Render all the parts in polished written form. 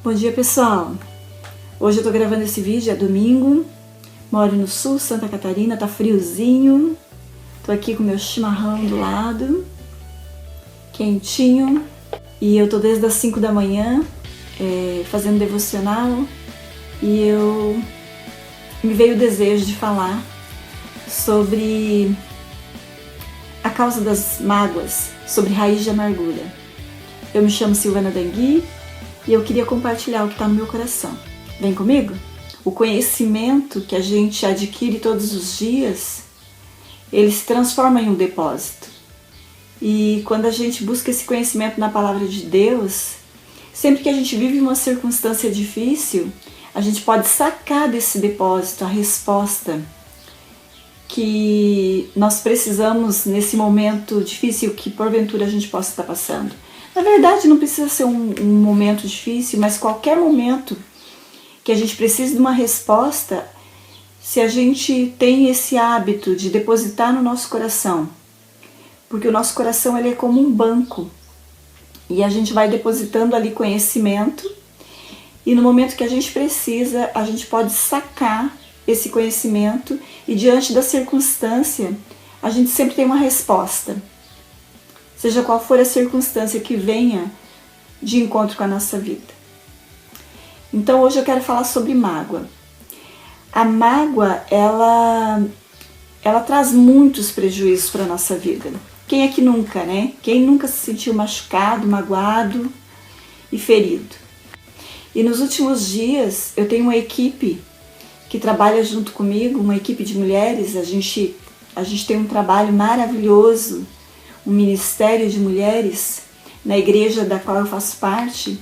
Bom dia, pessoal! Hoje eu tô gravando esse vídeo, é domingo, moro no sul, Santa Catarina, tá friozinho, tô aqui com meu chimarrão do lado, quentinho, e eu tô desde as 5 da manhã fazendo devocional e me veio o desejo de falar sobre a causa das mágoas, sobre raiz de amargura. Eu me chamo Silvana Dangui e eu queria compartilhar o que está no meu coração. Vem comigo? O conhecimento que a gente adquire todos os dias, ele se transforma em um depósito. E quando a gente busca esse conhecimento na palavra de Deus, sempre que a gente vive uma circunstância difícil, a gente pode sacar desse depósito a resposta que nós precisamos nesse momento difícil que porventura a gente possa estar passando. Na verdade, não precisa ser um momento difícil, mas qualquer momento que a gente precise de uma resposta, se a gente tem esse hábito de depositar no nosso coração, porque o nosso coração ele é como um banco, e a gente vai depositando ali conhecimento, e no momento que a gente precisa, a gente pode sacar esse conhecimento, e diante da circunstância, a gente sempre tem uma resposta. Seja qual for a circunstância que venha de encontro com a nossa vida. Então hoje eu quero falar sobre mágoa. A mágoa, ela traz muitos prejuízos para a nossa vida. Quem é que nunca, né? Quem nunca se sentiu machucado, magoado e ferido? E nos últimos dias eu tenho uma equipe que trabalha junto comigo, uma equipe de mulheres. A gente tem um trabalho maravilhoso, um ministério de mulheres na igreja da qual eu faço parte,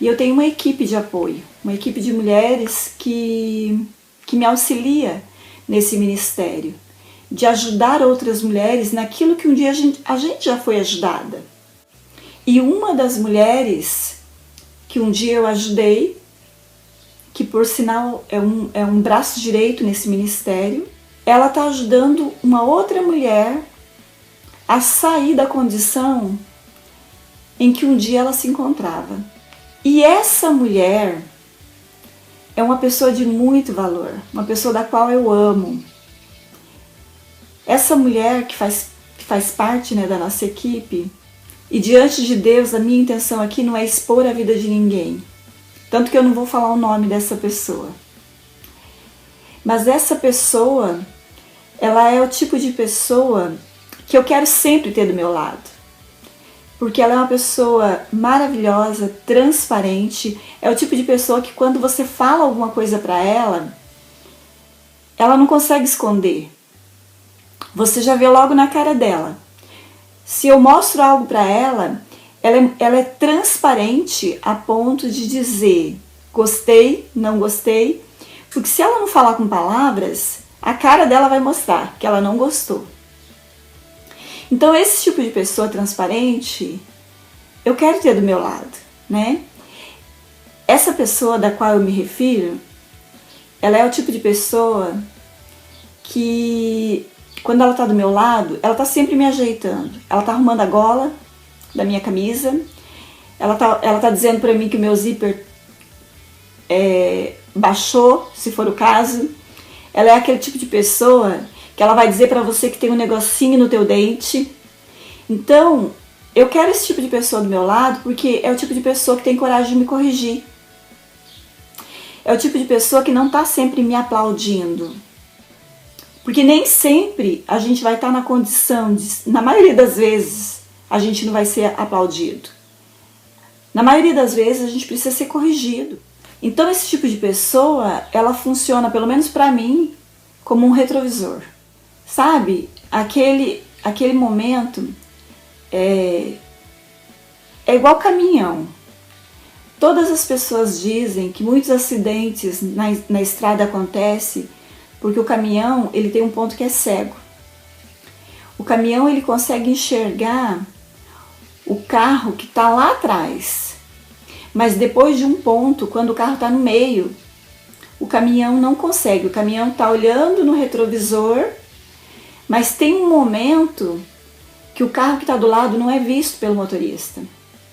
e eu tenho uma equipe de apoio, uma equipe de mulheres que me auxilia nesse ministério, de ajudar outras mulheres naquilo que um dia a gente já foi ajudada. E uma das mulheres que um dia eu ajudei, que por sinal é um braço direito nesse ministério, ela está ajudando uma outra mulher a sair da condição em que um dia ela se encontrava. E essa mulher é uma pessoa de muito valor, uma pessoa da qual eu amo. Essa mulher que faz parte, né, da nossa equipe, e diante de Deus, a minha intenção aqui não é expor a vida de ninguém, tanto que eu não vou falar o nome dessa pessoa. Mas essa pessoa, ela é o tipo de pessoa que eu quero sempre ter do meu lado, porque ela é uma pessoa maravilhosa, transparente, é o tipo de pessoa que quando você fala alguma coisa para ela, ela não consegue esconder, você já vê logo na cara dela. Se eu mostro algo para ela, ela é transparente a ponto de dizer gostei, não gostei, porque se ela não falar com palavras, a cara dela vai mostrar que ela não gostou. Então esse tipo de pessoa transparente, eu quero ter do meu lado, né? Essa pessoa da qual eu me refiro, ela é o tipo de pessoa que, quando ela tá do meu lado, ela tá sempre me ajeitando. Ela tá arrumando a gola da minha camisa, ela tá dizendo pra mim que o meu zíper baixou, se for o caso. Ela é aquele tipo de pessoa que ela vai dizer pra você que tem um negocinho no teu dente. Então, eu quero esse tipo de pessoa do meu lado porque é o tipo de pessoa que tem coragem de me corrigir. É o tipo de pessoa que não tá sempre me aplaudindo. Porque nem sempre a gente vai estar na condição de, na maioria das vezes, a gente não vai ser aplaudido. Na maioria das vezes, a gente precisa ser corrigido. Então, esse tipo de pessoa, ela funciona, pelo menos pra mim, como um retrovisor. Sabe? Aquele momento é igual caminhão. Todas as pessoas dizem que muitos acidentes na estrada acontecem porque o caminhão ele tem um ponto que é cego. O caminhão ele consegue enxergar o carro que está lá atrás, mas depois de um ponto, quando o carro está no meio, o caminhão não consegue. O caminhão está olhando no retrovisor, mas tem um momento que o carro que está do lado não é visto pelo motorista.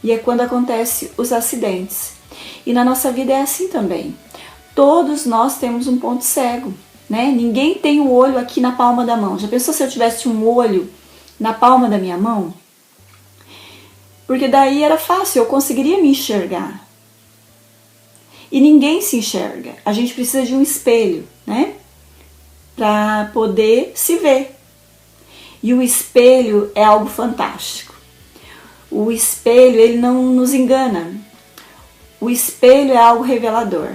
E é quando acontecem os acidentes. E na nossa vida é assim também. Todos nós temos um ponto cego, né? Ninguém tem o olho aqui na palma da mão. Já pensou se eu tivesse um olho na palma da minha mão? Porque daí era fácil, eu conseguiria me enxergar. E ninguém se enxerga. A gente precisa de um espelho, né? Para poder se ver. E o espelho é algo fantástico. O espelho, ele não nos engana. O espelho é algo revelador.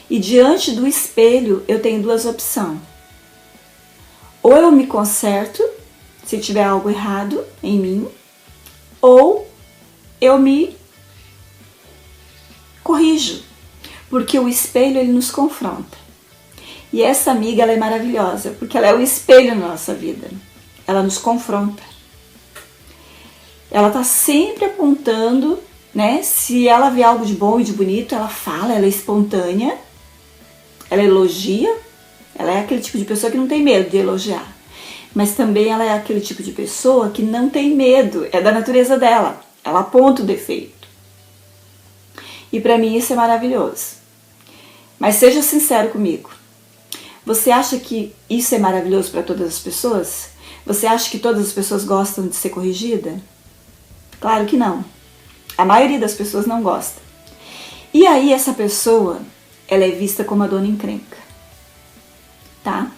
E diante do espelho eu tenho duas opções. Ou eu me conserto, se tiver algo errado em mim, ou eu me corrijo. Porque o espelho, ele nos confronta. E essa amiga, ela é maravilhosa, porque ela é o espelho na nossa vida. Ela nos confronta. Ela está sempre apontando, né? Se ela vê algo de bom e de bonito, ela fala, ela é espontânea, ela elogia. Ela é aquele tipo de pessoa que não tem medo de elogiar. Mas também ela é aquele tipo de pessoa que não tem medo, é da natureza dela. Ela aponta o defeito. E para mim isso é maravilhoso. Mas seja sincero comigo. Você acha que isso é maravilhoso para todas as pessoas? Você acha que todas as pessoas gostam de ser corrigida? Claro que não. A maioria das pessoas não gosta. E aí essa pessoa, ela é vista como a dona encrenca. Tá?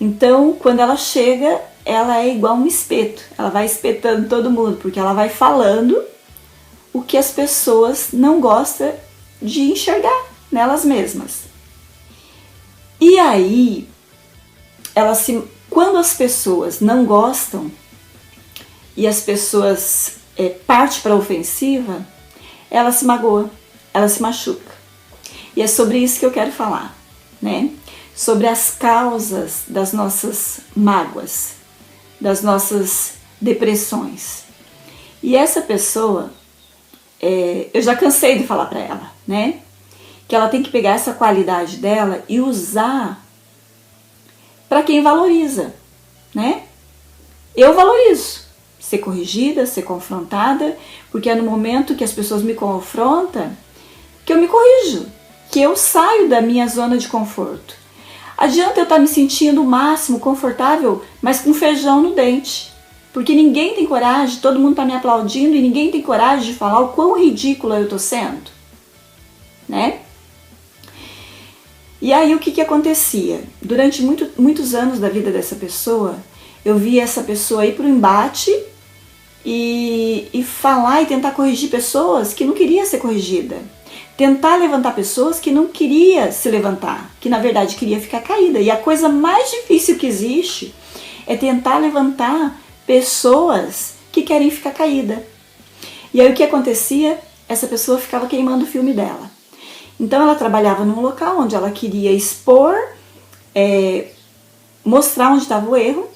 Então, quando ela chega, ela é igual um espeto. Ela vai espetando todo mundo, porque ela vai falando o que as pessoas não gostam de enxergar nelas mesmas. E aí, quando as pessoas não gostam e as pessoas partem para a ofensiva, ela se magoa, ela se machuca. E é sobre isso que eu quero falar, né? Sobre as causas das nossas mágoas, das nossas depressões. E essa pessoa, eu já cansei de falar para ela, né? Que ela tem que pegar essa qualidade dela e usar para quem valoriza, né? Eu valorizo ser corrigida, ser confrontada, porque é no momento que as pessoas me confrontam que eu me corrijo, que eu saio da minha zona de conforto. Adianta eu estar me sentindo o máximo confortável, mas com feijão no dente. Porque ninguém tem coragem, todo mundo está me aplaudindo e ninguém tem coragem de falar o quão ridícula eu estou sendo, né? E aí o que acontecia? Durante muitos anos da vida dessa pessoa, eu via essa pessoa ir para o embate e falar e tentar corrigir pessoas que não queriam ser corrigida. Tentar levantar pessoas que não queria se levantar, que na verdade queria ficar caída. E a coisa mais difícil que existe é tentar levantar pessoas que querem ficar caída. E aí o que acontecia? Essa pessoa ficava queimando o filme dela. Então ela trabalhava num local onde ela queria expor, mostrar onde estava o erro,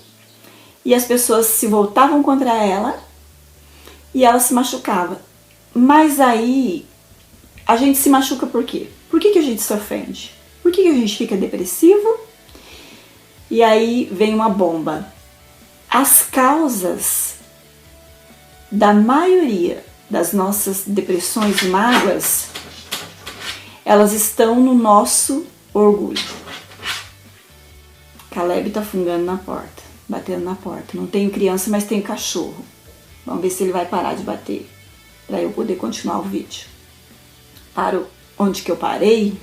e as pessoas se voltavam contra ela e ela se machucava. Mas aí a gente se machuca por quê? Por que a gente se ofende? Por que a gente fica depressivo? E aí vem uma bomba. As causas da maioria das nossas depressões e mágoas, elas estão no nosso orgulho. Caleb tá fungando na porta, batendo na porta. Não tenho criança, mas tenho cachorro. Vamos ver se ele vai parar de bater, para eu poder continuar o vídeo. Paro onde que eu parei?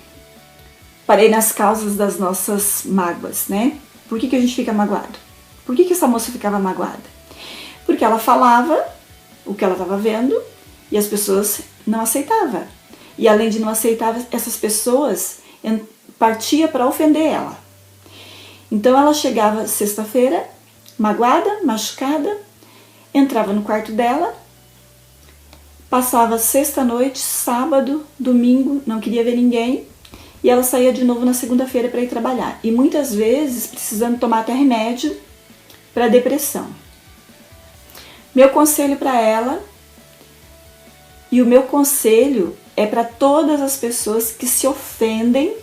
Parei nas causas das nossas mágoas, né? Por que a gente fica magoado? Por que essa moça ficava magoada? Porque ela falava o que ela estava vendo e as pessoas não aceitavam. E além de não aceitar, essas pessoas partiam para ofender ela. Então ela chegava sexta-feira, magoada, machucada, entrava no quarto dela, passava sexta-noite, sábado, domingo, não queria ver ninguém, e ela saía de novo na segunda-feira para ir trabalhar. E muitas vezes precisando tomar até remédio para depressão. Meu conselho para ela, e o meu conselho é para todas as pessoas que se ofendem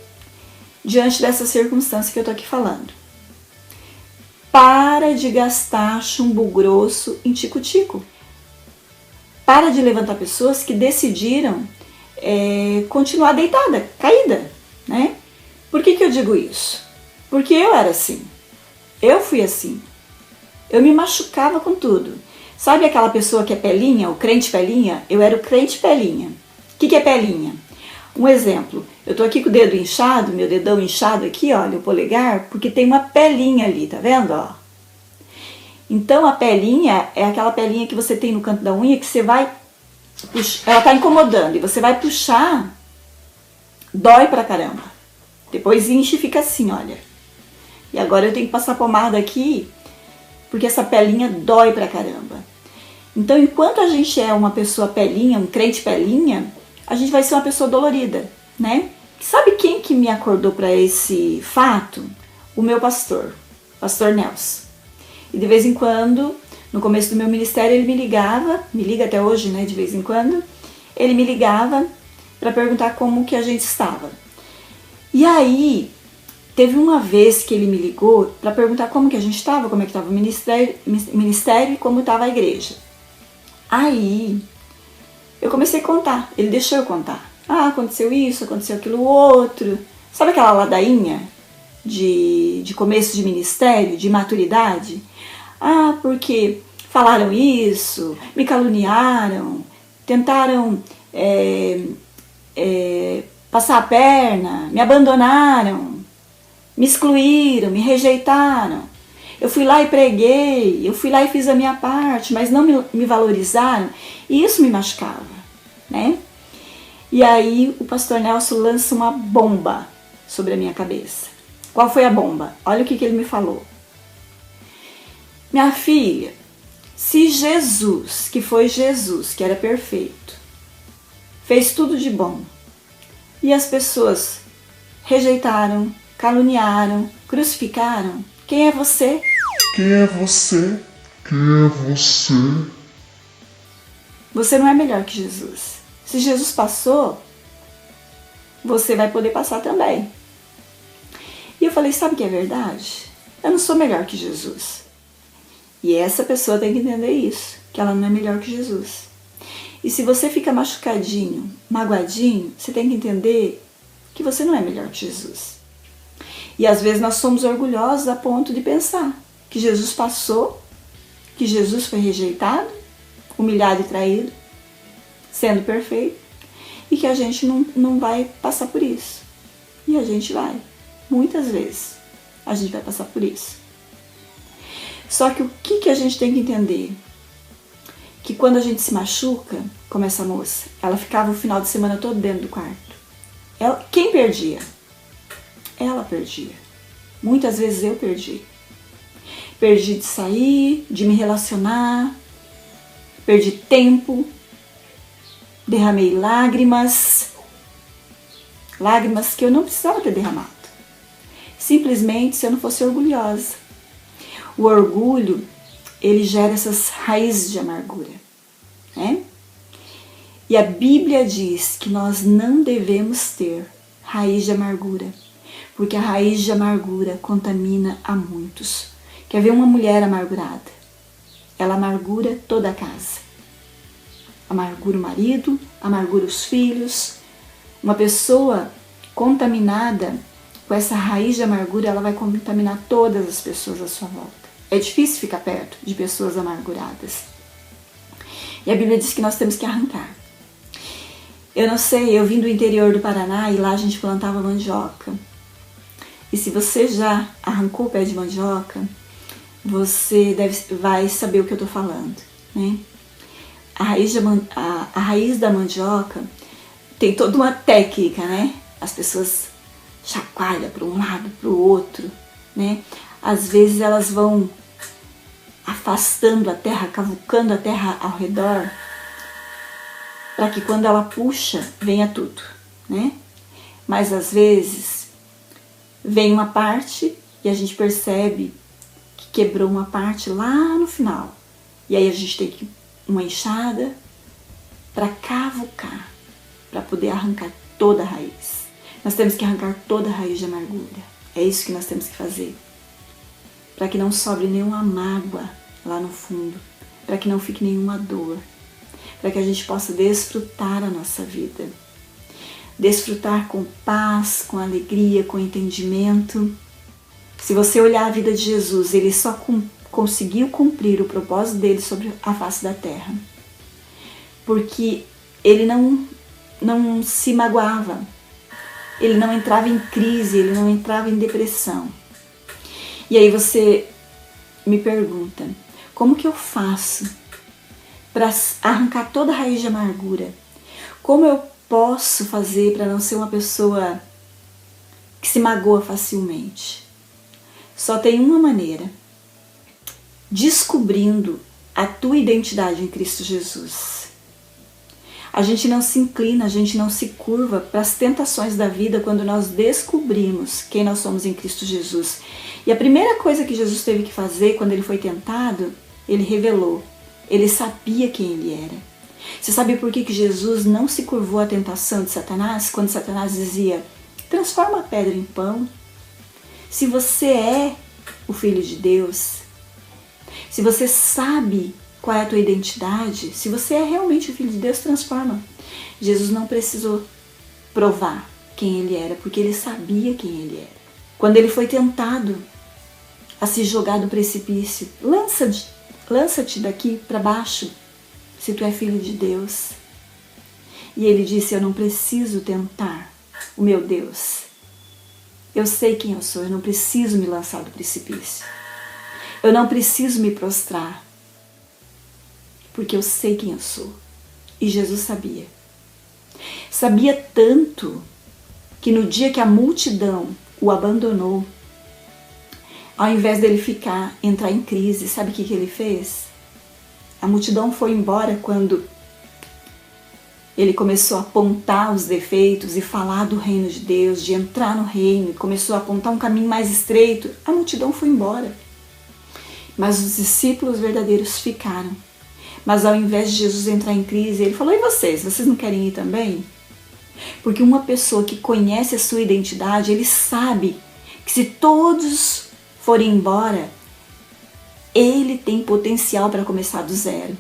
diante dessa circunstância que eu tô aqui falando. Para de gastar chumbo grosso em tico-tico. Para de levantar pessoas que decidiram continuar deitada, caída, né? Por que eu digo isso? Porque eu era assim, eu fui assim, eu me machucava com tudo. Sabe aquela pessoa que é pelinha, o crente pelinha? Eu era o crente pelinha. O que é pelinha? Um exemplo, eu tô aqui com o dedo inchado, meu dedão inchado aqui, olha, o polegar, porque tem uma pelinha ali, tá vendo, ó? Então a pelinha é aquela pelinha que você tem no canto da unha que você vai puxar, ela tá incomodando e você vai puxar, dói pra caramba. Depois incha e fica assim, olha. E agora eu tenho que passar pomada aqui, porque essa pelinha dói pra caramba. Então, enquanto a gente é uma pessoa pelinha, um crente pelinha, a gente vai ser uma pessoa dolorida, né? Sabe quem que me acordou para esse fato? O meu pastor, pastor Nelson. E de vez em quando, no começo do meu ministério, ele me ligava, me liga até hoje, né, de vez em quando, ele me ligava para perguntar como que a gente estava. E aí, teve uma vez que ele me ligou para perguntar como que a gente estava, como é que estava o ministério e como estava a igreja. Aí, eu comecei a contar, ele deixou eu contar. Ah, aconteceu isso, aconteceu aquilo outro. Sabe aquela ladainha de começo de ministério, de maturidade? Ah, porque falaram isso, me caluniaram, tentaram passar a perna, me abandonaram, me excluíram, me rejeitaram. Eu fui lá e preguei, eu fui lá e fiz a minha parte, mas não me valorizaram. E isso me machucava, né? E aí o pastor Nelson lança uma bomba sobre a minha cabeça. Qual foi a bomba? Olha o que ele me falou. Minha filha, se Jesus, que foi Jesus, que era perfeito, fez tudo de bom, e as pessoas rejeitaram, caluniaram, crucificaram, quem é você? Quem é você? Quem é você? Você não é melhor que Jesus. Se Jesus passou, você vai poder passar também. E eu falei, sabe o que é verdade? Eu não sou melhor que Jesus. E essa pessoa tem que entender isso, que ela não é melhor que Jesus. E se você fica machucadinho, magoadinho, você tem que entender que você não é melhor que Jesus. E às vezes nós somos orgulhosos a ponto de pensar que Jesus passou, que Jesus foi rejeitado, humilhado e traído, sendo perfeito, e que a gente não vai passar por isso. E a gente vai. Muitas vezes a gente vai passar por isso. Só que o que a gente tem que entender? Que quando a gente se machuca, como essa moça, ela ficava o final de semana todo dentro do quarto. Quem perdia? Ela perdia. Muitas vezes eu perdi. Perdi de sair, de me relacionar, perdi tempo, derramei lágrimas que eu não precisava ter derramado. Simplesmente se eu não fosse orgulhosa. O orgulho, ele gera essas raízes de amargura, né? E a Bíblia diz que nós não devemos ter raiz de amargura, porque a raiz de amargura contamina a muitos. Quer ver uma mulher amargurada? Ela amargura toda a casa. Amargura o marido, amargura os filhos. Uma pessoa contaminada com essa raiz de amargura, ela vai contaminar todas as pessoas à sua volta. É difícil ficar perto de pessoas amarguradas. E a Bíblia diz que nós temos que arrancar. Eu não sei, eu vim do interior do Paraná e lá a gente plantava mandioca. E se você já arrancou o pé de mandioca, você vai saber o que eu estou falando, né? A raiz da mandioca tem toda uma técnica, né? As pessoas chacoalham para um lado, para o outro, né? Às vezes elas vão afastando a terra, cavucando a terra ao redor, para que quando ela puxa, venha tudo, né? Mas às vezes vem uma parte e a gente percebe que quebrou uma parte lá no final. E aí a gente tem que uma enxada para cavucar, para poder arrancar toda a raiz. Nós temos que arrancar toda a raiz de amargura. É isso que nós temos que fazer. Para que não sobre nenhuma mágoa lá no fundo, para que não fique nenhuma dor, para que a gente possa desfrutar a nossa vida. desfrutar com paz, com alegria, com entendimento. Se você olhar a vida de Jesus, ele só conseguiu cumprir o propósito dele sobre a face da terra, porque ele não se magoava, ele não entrava em crise, ele não entrava em depressão. E aí você me pergunta, como que eu faço para arrancar toda a raiz de amargura? Como eu posso fazer para não ser uma pessoa que se magoa facilmente? Só tem uma maneira: descobrindo a tua identidade em Cristo Jesus. A gente não se inclina, a gente não se curva para as tentações da vida quando nós descobrimos quem nós somos em Cristo Jesus. E a primeira coisa que Jesus teve que fazer quando ele foi tentado, ele revelou. Ele sabia quem ele era. Você sabe por que Jesus não se curvou à tentação de Satanás? Quando Satanás dizia, transforma a pedra em pão. Se você é o Filho de Deus, se você sabe qual é a tua identidade, se você é realmente o Filho de Deus, transforma. Jesus não precisou provar quem ele era, porque ele sabia quem ele era. Quando ele foi tentado a se jogar do precipício, lança-te daqui para baixo, se tu é filho de Deus. E ele disse, eu não preciso tentar o meu Deus. Eu sei quem eu sou, eu não preciso me lançar do precipício. Eu não preciso me prostrar, porque eu sei quem eu sou. E Jesus sabia. Sabia tanto que no dia que a multidão o abandonou, ao invés dele entrar em crise, sabe o que ele fez? A multidão foi embora quando ele começou a apontar os defeitos e falar do reino de Deus, de entrar no reino, começou a apontar um caminho mais estreito. A multidão foi embora. Mas os discípulos verdadeiros ficaram. Mas ao invés de Jesus entrar em crise, ele falou, e vocês? Vocês não querem ir também? Porque uma pessoa que conhece a sua identidade, ele sabe que se todos forem embora, ele tem potencial para começar do zero.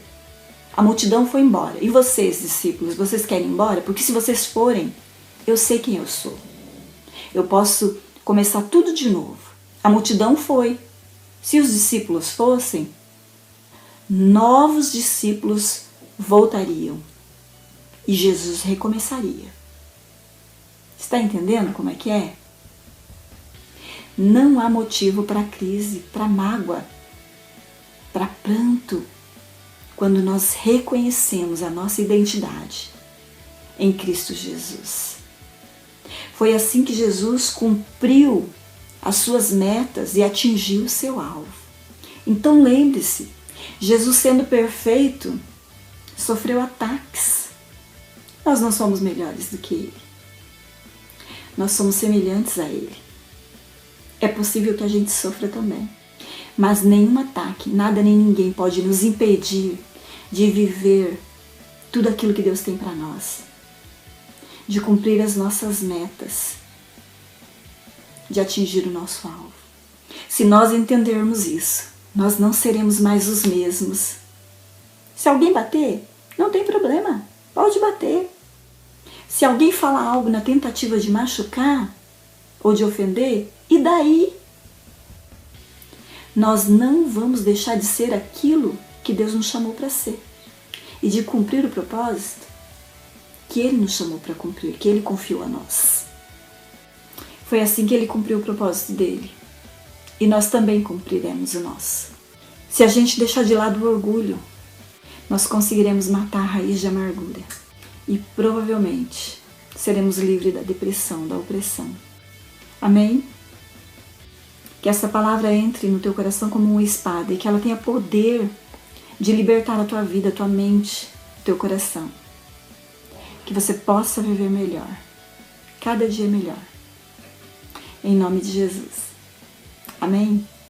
A multidão foi embora. E vocês, discípulos, vocês querem ir embora? Porque se vocês forem, eu sei quem eu sou. Eu posso começar tudo de novo. A multidão foi. Se os discípulos fossem, novos discípulos voltariam. E Jesus recomeçaria. Está entendendo como é que é? Não há motivo para crise, para mágoa, para pranto, quando nós reconhecemos a nossa identidade em Cristo Jesus. Foi assim que Jesus cumpriu as suas metas e atingiu o seu alvo. Então lembre-se, Jesus sendo perfeito, sofreu ataques. Nós não somos melhores do que Ele. Nós somos semelhantes a Ele. É possível que a gente sofra também. Mas nenhum ataque, nada nem ninguém pode nos impedir de viver tudo aquilo que Deus tem para nós. De cumprir as nossas metas. De atingir o nosso alvo. Se nós entendermos isso, nós não seremos mais os mesmos. Se alguém bater, não tem problema, pode bater. Se alguém falar algo na tentativa de machucar ou de ofender, e daí? Nós não vamos deixar de ser aquilo que Deus nos chamou para ser e de cumprir o propósito que Ele nos chamou para cumprir, que Ele confiou a nós. Foi assim que Ele cumpriu o propósito dele e nós também cumpriremos o nosso. Se a gente deixar de lado o orgulho, nós conseguiremos matar a raiz de amargura e provavelmente seremos livres da depressão, da opressão. Amém? Que essa palavra entre no teu coração como uma espada e que ela tenha poder de libertar a tua vida, a tua mente, o teu coração. Que você possa viver melhor, cada dia melhor. Em nome de Jesus. Amém?